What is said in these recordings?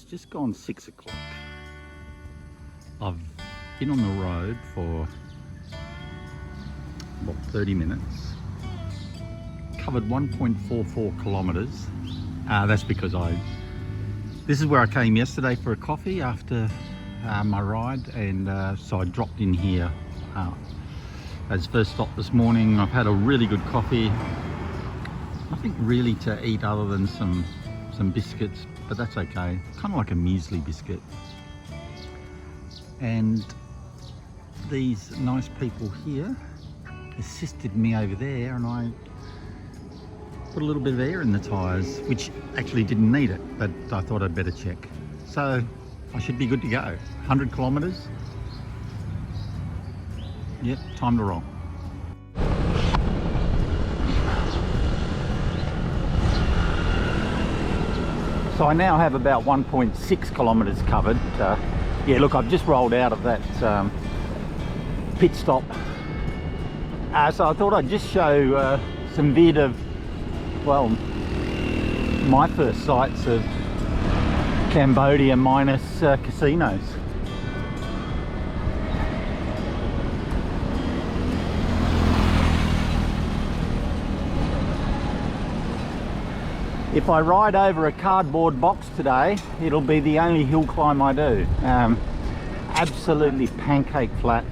It's just gone 6 o'clock. I've been on the road for about 30 minutes. Covered 1.44 kilometers. That's because this is where I came yesterday for a coffee after my ride, and so I dropped in here as first stop this morning. I've had a really good coffee. Nothing really to eat other than some biscuits, but that's okay. Kind of like a muesli biscuit. And these nice people here assisted me over there, and I put a little bit of air in the tyres, which actually didn't need it, but I thought I'd better check. So I should be good to go. 100 kilometers. Yep, time to roll. So I now have about 1.6 kilometers covered. Yeah, look, I've just rolled out of that pit stop. So I thought I'd just show some vid of, well, my first sights of Cambodia minus casinos. If I ride over a cardboard box today, it'll be the only hill climb I do. Absolutely pancake flat.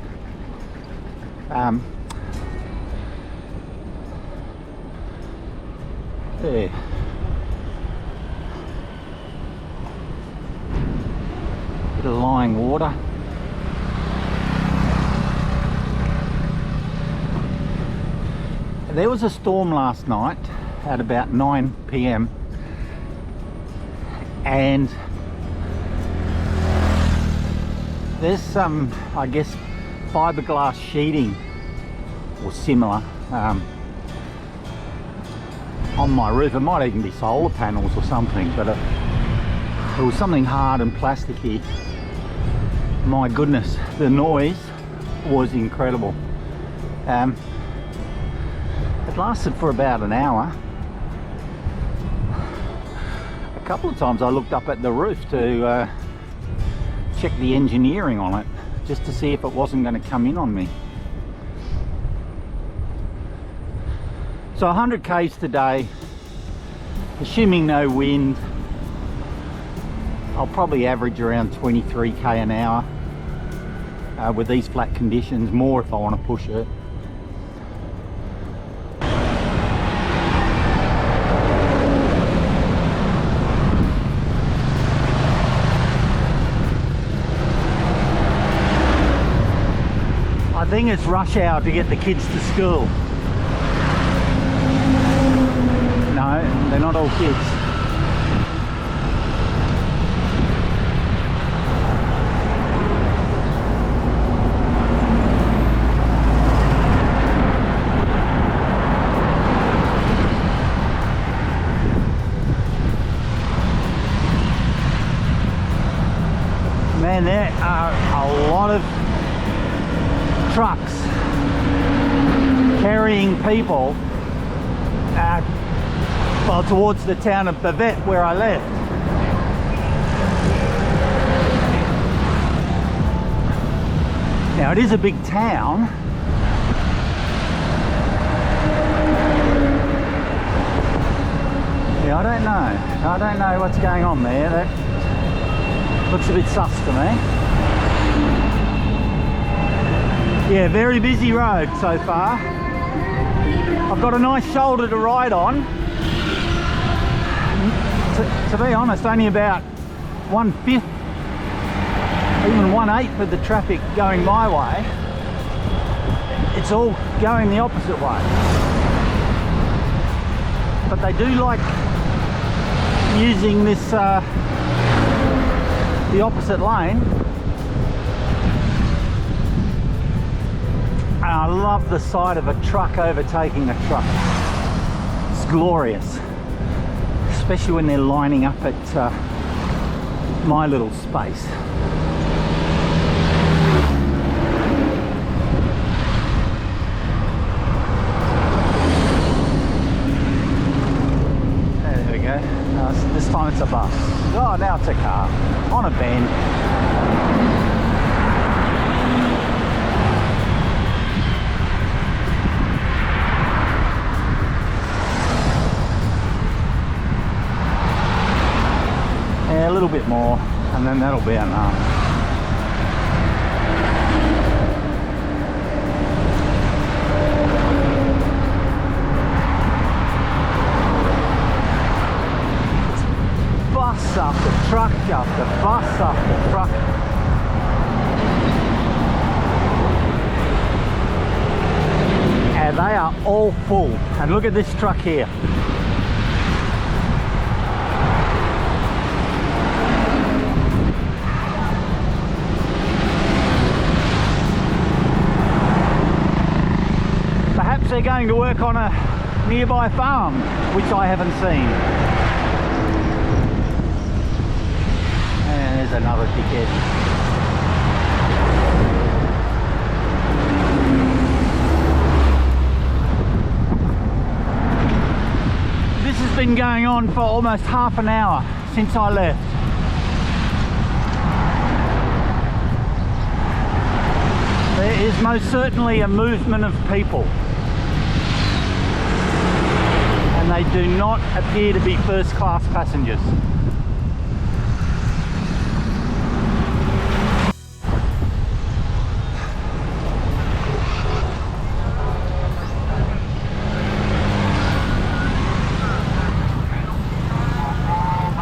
There. Bit of lying water. There was a storm last night at about 9 p.m. and there's some, I guess, fiberglass sheeting or similar on my roof. It might even be solar panels or something, but it was something hard and plasticky. My goodness, the noise was incredible. It lasted for about an hour. A couple of times I looked up at the roof to check the engineering on it, just to see if it wasn't going to come in on me. So 100 k's today, assuming no wind. I'll probably average around 23k an hour with these flat conditions, more if I want to push it. I think it's rush hour to get the kids to school. No, they're not all kids. Man, there are a lot of trucks carrying people well, towards the town of Bavet where I left. Now it is a big town, yeah, I don't know what's going on there. That looks a bit sus to me. Yeah, very busy road so far. I've got a nice shoulder to ride on. To be honest, only about 1/5, even 1/8 of the traffic going my way. It's all going the opposite way. But they do like using this, the opposite lane. And I love the sight of a truck overtaking a truck. It's glorious, especially when they're lining up at my little space. There we go. This time it's a bus. Oh, now it's a car. then that'll be enough. Bus after truck after bus after truck. And they are all full. And look at this truck here. Perhaps they're going to work on a nearby farm, which I haven't seen. And there's another dickhead. This has been going on for almost half an hour since I left. There is most certainly a movement of people. And they do not appear to be first-class passengers.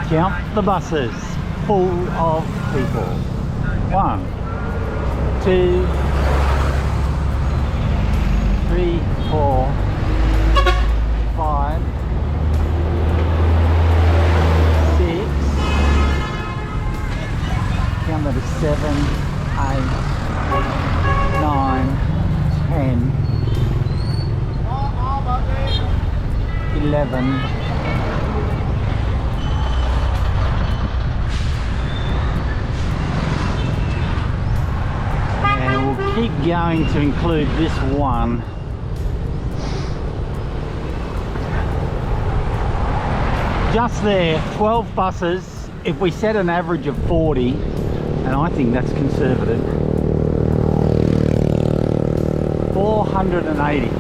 Count the buses full of people. 1, 2, 3, 4, 5, 6. Count that as 7, 8, 9, 10, 11. Keep going to include this one. Just there, 12 buses. If we set an average of 40, and I think that's conservative, 480.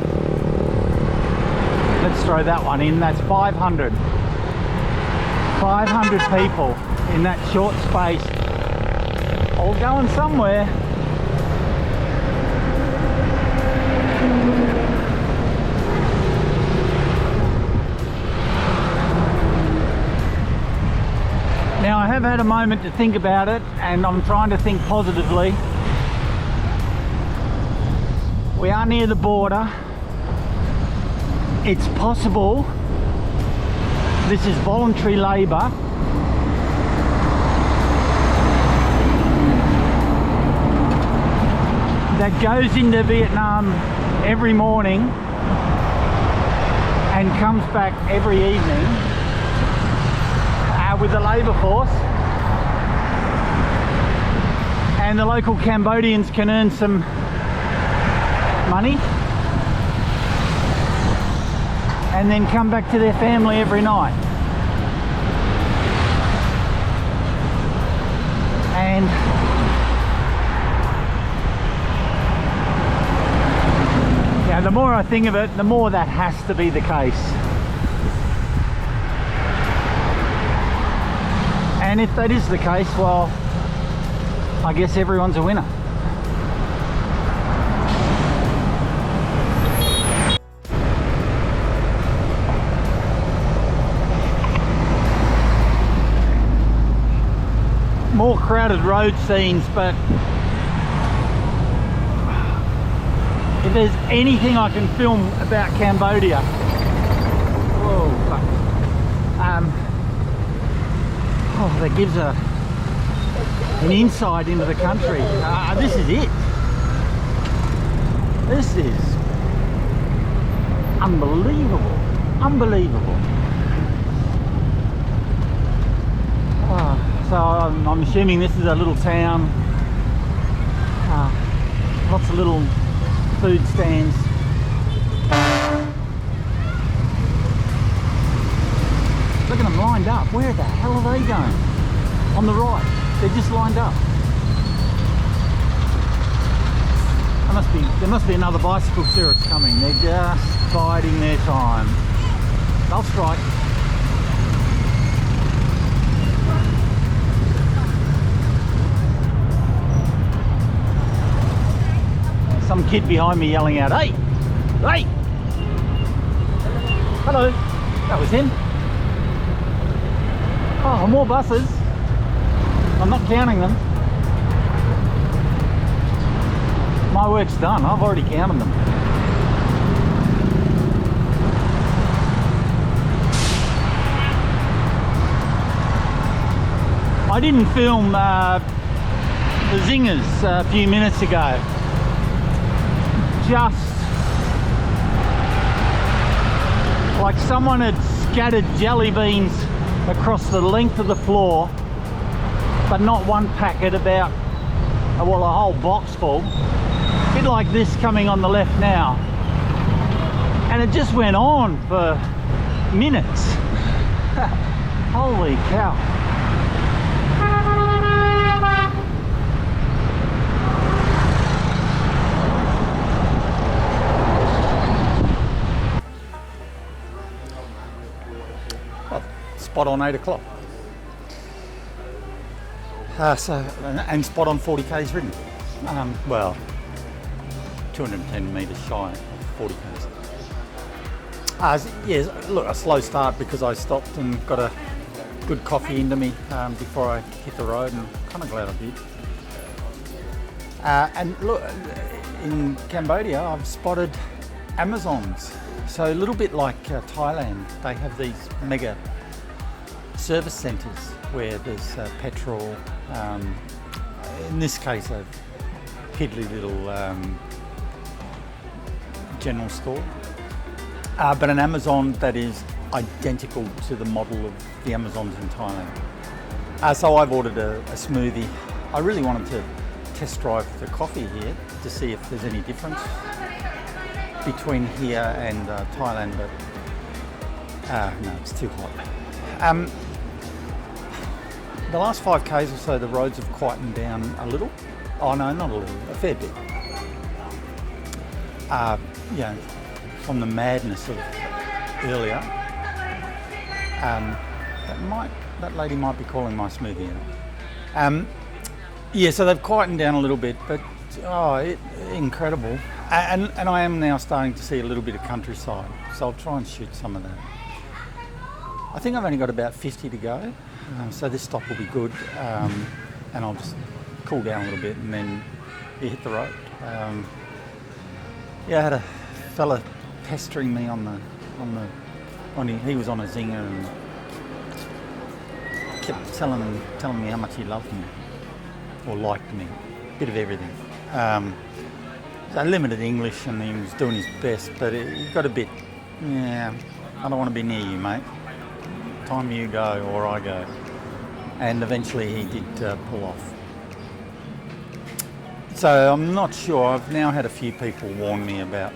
Let's throw that one in. That's 500. 500 people in that short space, all going somewhere. Now I have had a moment to think about it, and I'm trying to think positively. We are near the border. It's possible this is voluntary labour. That goes into Vietnam every morning and comes back every evening with the labour force, and the local Cambodians can earn some money and then come back to their family every night. And yeah, the more I think of it, the more that has to be the case. And if that is the case, well, I guess everyone's a winner. More crowded road scenes, but if there's anything I can film about Cambodia, that gives an insight into the country. This is it. This is unbelievable. Unbelievable. So I'm assuming this is a little town. Lots of little food stands. Look at them lined up. Where the hell are they going? On the right. They're just lined up. There must be another bicycle circuit coming. They're just biding their time. They'll strike. some kid behind me yelling out, "Hey! Hey!" Hello. That was him. Oh, more buses. I'm not counting them. My work's done. I've already counted them. I didn't film the zingers a few minutes ago. Just like someone had scattered jelly beans across the length of the floor, but not one packet, about, well, a whole box full. A bit like this coming on the left now. And it just went on for minutes. Holy cow. Spot on 8 o'clock. And spot on 40k's ridden. Well, 210 metres shy of 40k's. Yeah, look, a slow start because I stopped and got a good coffee into me before I hit the road, and kind of glad I did. And look, in Cambodia, I've spotted Amazons. So a little bit like Thailand, they have these mega service centres where there's petrol, in this case a piddly little general store, but an Amazon that is identical to the model of the Amazons in Thailand. So I've ordered a smoothie. I really wanted to test drive the coffee here to see if there's any difference between here and Thailand, but no, it's too hot. The last 5k's or so, the roads have quietened down a little. Oh no, not a little, a fair bit. You know, from the madness of earlier. That lady might be calling my smoothie out. Yeah, so they've quietened down a little bit, but incredible. And I am now starting to see a little bit of countryside, so I'll try and shoot some of that. I think I've only got about 50 to go, so this stop will be good, and I'll just cool down a little bit and then hit the road. Yeah, I had a fella pestering me he was on a zinger and kept telling me how much he loved me or liked me, a bit of everything. So limited English, and he was doing his best, but he got a bit, yeah, I don't want to be near you, mate. Time you go or I go. And eventually he did pull off. So I'm not sure. I've now had a few people warn me about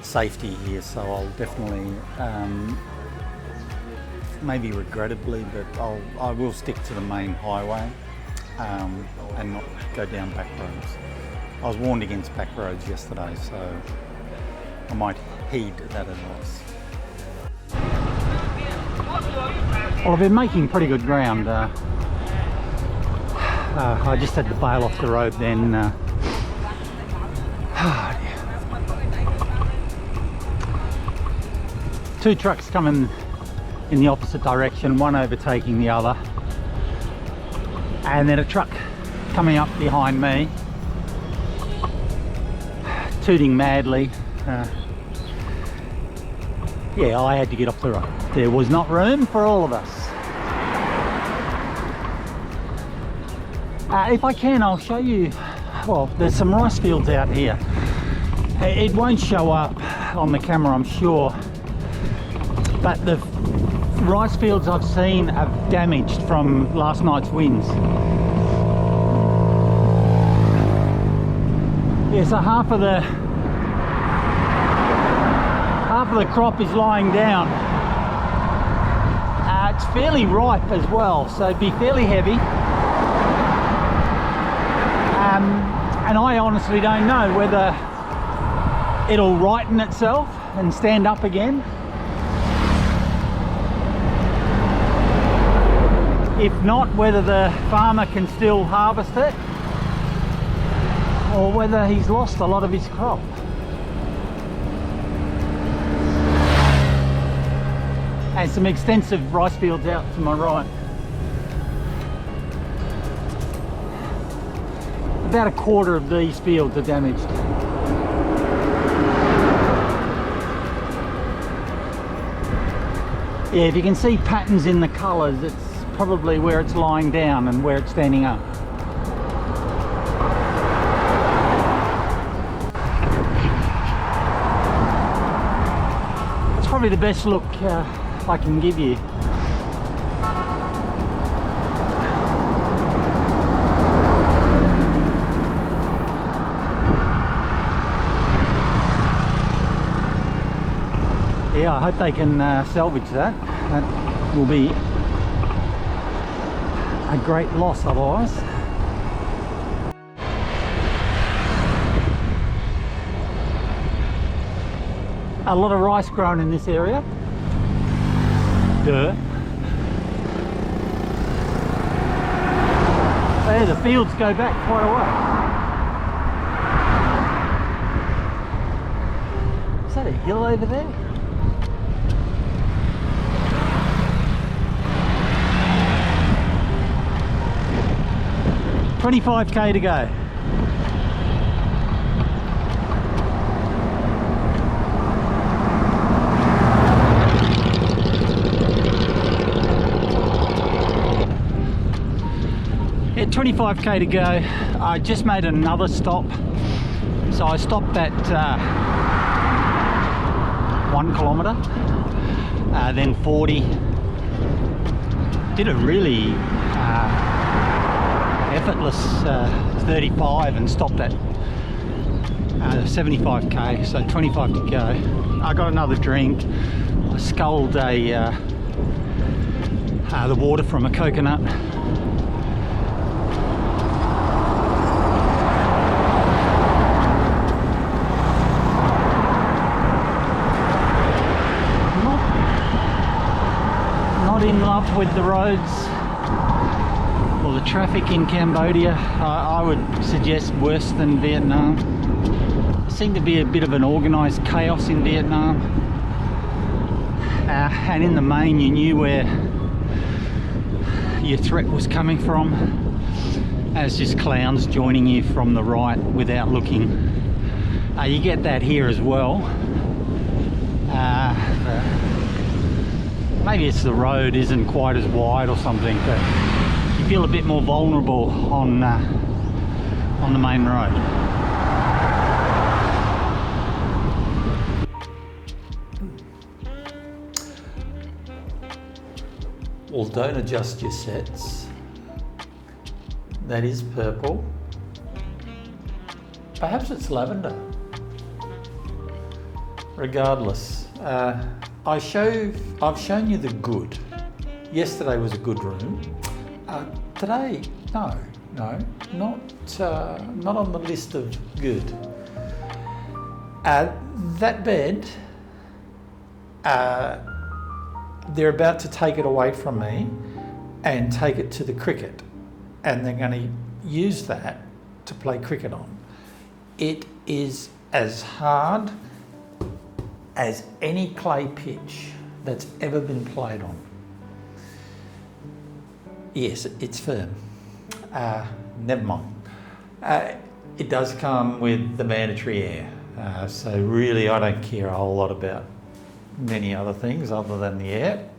safety here, so I'll definitely, maybe regrettably, but I will stick to the main highway and not go down back roads. I was warned against back roads yesterday, so I might heed that advice. Well, I've been making pretty good ground. I just had to bail off the road then. Two trucks coming in the opposite direction, one overtaking the other, and then a truck coming up behind me, tooting madly. Yeah, I had to get off the road. There was not room for all of us. If I can, I'll show you, well, there's some rice fields out here. It won't show up on the camera, I'm sure, but the rice fields I've seen have damaged from last night's winds. Yeah, so half of the crop is lying down. It's fairly ripe as well, so it'd be fairly heavy. And I honestly don't know whether it'll righten itself and stand up again. If not, whether the farmer can still harvest it. or whether he's lost a lot of his crop. And some extensive rice fields out to my right. About a quarter of these fields are damaged. Yeah, if you can see patterns in the colours, it's probably where it's lying down and where it's standing up. It's probably the best look I can give you. Yeah, I hope they can salvage that. That will be a great loss otherwise. A lot of rice grown in this area. Duh. There, the fields go back quite a way. Is that a hill over there? $25k to go. Yeah, 25k to go. I just made another stop. So I stopped at 1 kilometre, then 40. Did a really effortless 35 and stopped at 75k, so 25 to go. I got another drink. I sculled the water from a coconut. Not in love with the roads. The traffic in Cambodia, I would suggest worse than Vietnam. There seemed to be a bit of an organised chaos in Vietnam, and in the main you knew where your threat was coming from, as just clowns joining you from the right without looking. You get that here as well. Maybe it's the road isn't quite as wide or something, but feel a bit more vulnerable on the main road. Well, don't adjust your sets. That is purple. Perhaps it's lavender. Regardless, I've shown you the good. Yesterday was a good room. Today, no, not on the list of good. That bed, they're about to take it away from me and take it to the cricket, and they're going to use that to play cricket on. It is as hard as any clay pitch that's ever been played on. Yes, it's firm. Never mind. It does come with the mandatory air. So really I don't care a whole lot about many other things other than the air.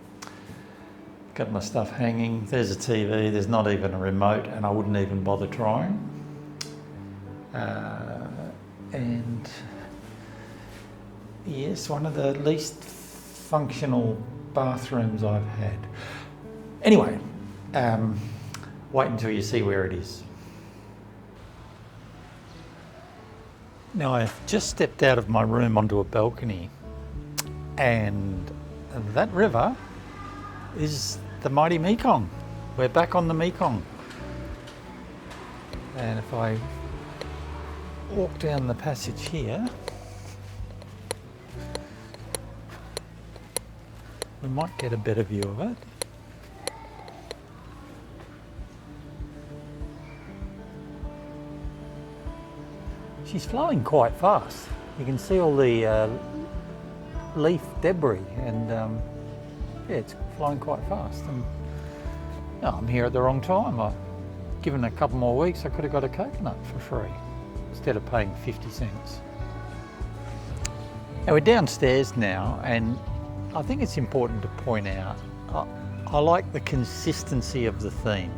Got my stuff hanging. There's a TV. There's not even a remote, and I wouldn't even bother trying. And yes, one of the least functional bathrooms I've had. Anyway, wait until you see where it is. Now I've just stepped out of my room onto a balcony, and that river is the mighty Mekong. We're back on the Mekong. And if I walk down the passage here, we might get a better view of it. She's flowing quite fast. You can see all the leaf debris, and yeah, it's flowing quite fast. And no, I'm here at the wrong time. Given a couple more weeks, I could have got a coconut for free instead of paying 50 cents. Now we're downstairs now, and I think it's important to point out, I like the consistency of the theme.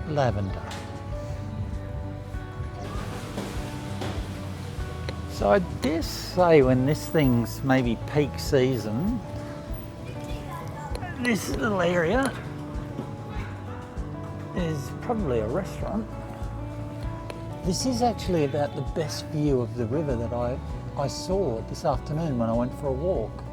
Lavender. So I dare say when this thing's maybe peak season, this little area is probably a restaurant. This is actually about the best view of the river that I saw this afternoon when I went for a walk.